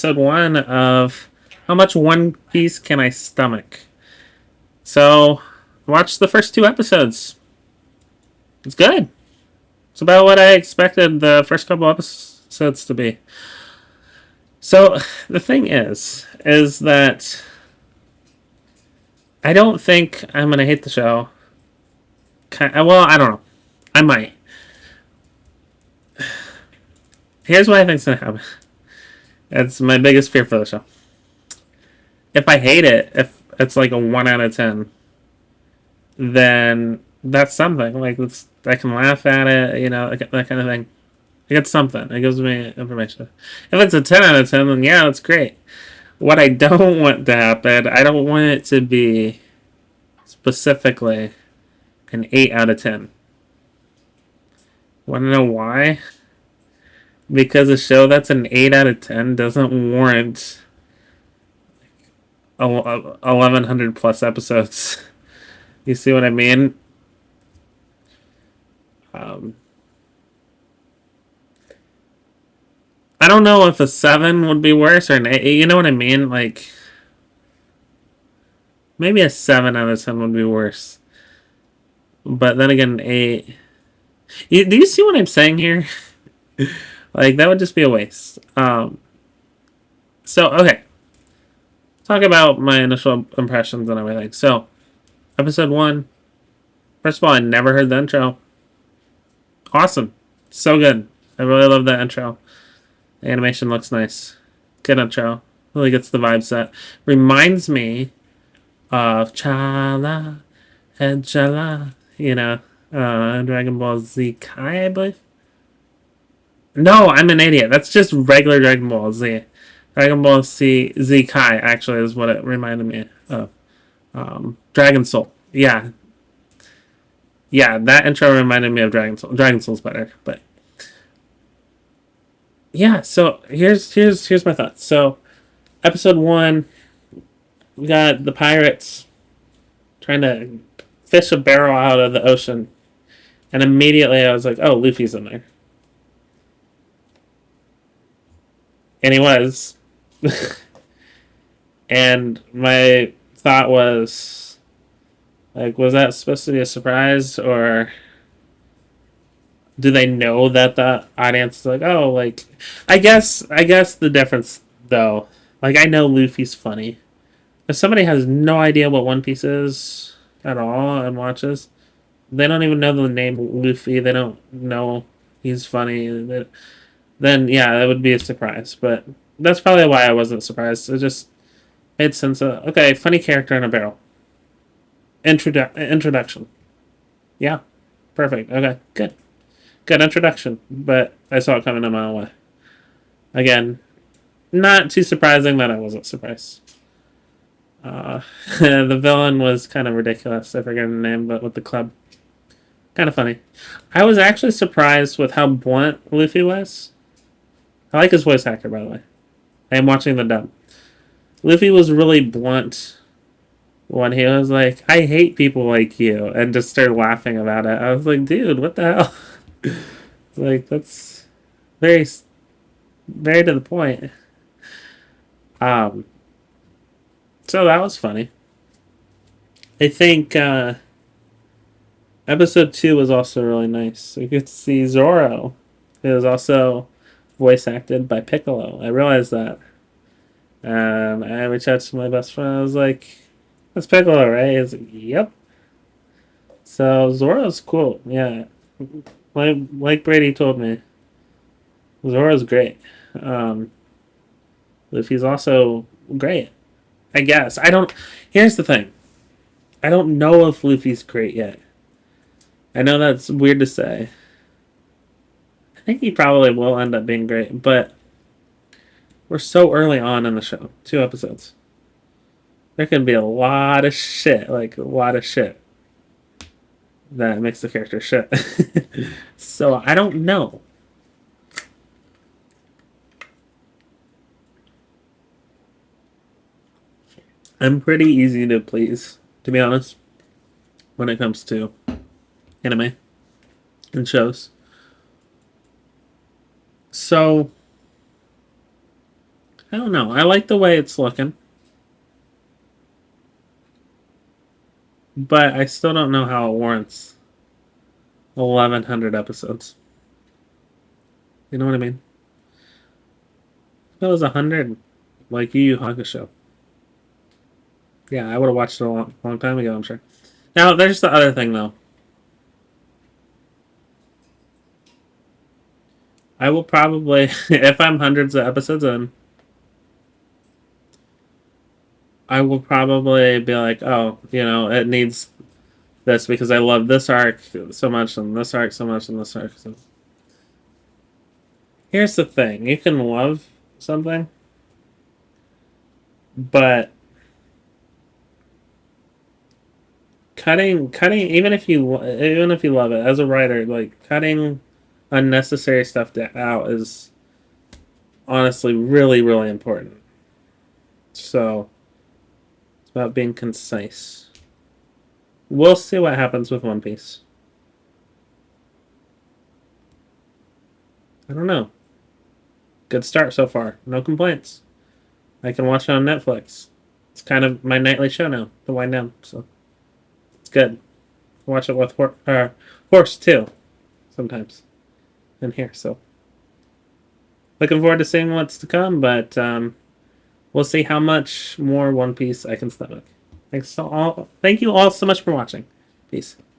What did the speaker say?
episode 1 of How Much One Piece Can I Stomach? So, watch the first 2 episodes. It's good. It's about what I expected the first couple episodes to be. So, the thing is that I don't think I'm going to hate the show. Well, I don't know. I might. Here's what I think's going to happen. It's my biggest fear for the show. If I hate it, if it's like a 1 out of 10, then that's something. Like, I can laugh at it, that kind of thing. I get something. It gives me information. If it's a 10 out of 10, then yeah, that's great. What I don't want to happen, I don't want it to be specifically an 8 out of 10. Want to know why? Because a show that's an 8 out of 10 doesn't warrant 1,100 plus episodes. You see what I mean? I don't know if a 7 would be worse or an 8. You know what I mean? Like, maybe a 7 out of 10 would be worse. But then again, an 8. Do you see what I'm saying here? Like, that would just be a waste. So, okay. Talk about my initial impressions and everything. So, episode 1. First of all, I never heard the intro. Awesome. So good. I really love that intro. The animation looks nice. Good intro. Really gets the vibe set. Reminds me of Chala and Chala. Dragon Ball Z Kai, I believe. No, I'm an idiot. That's just regular Dragon Ball Z. Dragon Ball Z Kai, actually, is what it reminded me of. Dragon Soul. Yeah. Yeah, that intro reminded me of Dragon Soul. Dragon Soul's better, but yeah, so here's my thoughts. So, episode 1, we got the pirates trying to fish a barrel out of the ocean. And immediately I was like, oh, Luffy's in there. And he was. And my thought was, like, was that supposed to be a surprise? Or do they know that the audience is like, oh, like, I guess the difference, though, like, I know Luffy's funny. If somebody has no idea what One Piece is at all and watches, they don't even know the name Luffy. They don't know he's funny. Then yeah, that would be a surprise. But that's probably why I wasn't surprised. It just made sense. Okay, funny character in a barrel. Introduction. Yeah, perfect. Okay, good introduction. But I saw it coming a mile away. Again, not too surprising that I wasn't surprised. The villain was kind of ridiculous. I forget the name, but with the club. Kind of funny. I was actually surprised with how blunt Luffy was. I like his voice actor, by the way. I am watching the dub. Luffy was really blunt when he was like, I hate people like you, and just started laughing about it. I was like, dude, what the hell? Like, that's very, very to the point. So that was funny. I think, episode 2 was also really nice. We get to see Zoro. It was also voice acted by Piccolo. I realized that. And I reached out to my best friend. I was like, that's Piccolo, right? He's like, yep. So Zoro's cool. Yeah. Like Brady told me, Zoro's great. Luffy's also great. I guess. I don't. Here's the thing. I don't know if Luffy's great yet. I know that's weird to say. I think he probably will end up being great, but we're so early on in the show. 2 episodes. There can be a lot of shit, like a lot of shit, that makes the character shit. So I don't know. I'm pretty easy to please, to be honest, when it comes to anime and shows. So I don't know. I like the way it's looking. But I still don't know how it warrants 1,100 episodes. You know what I mean? If it was 100, like Yu Yu Hakusho. Yeah, I would have watched it a long time ago, I'm sure. Now, there's the other thing, though. I will probably, if I'm hundreds of episodes in, I will probably be like, oh, it needs this because I love this arc so much and this arc so much and this arc. So. Here's the thing: you can love something, but cutting, even if you love it as a writer, like cutting unnecessary stuff out is honestly really really important. So it's about being concise. We'll see what happens with One Piece. I don't know. Good start so far. No complaints. I can watch it on Netflix. It's kind of my nightly show now to wind down. So it's good. Watch it with Horse too, sometimes in here. So looking forward to seeing what's to come, but we'll see how much more One Piece I can stomach. Thank you all so much for watching. Peace.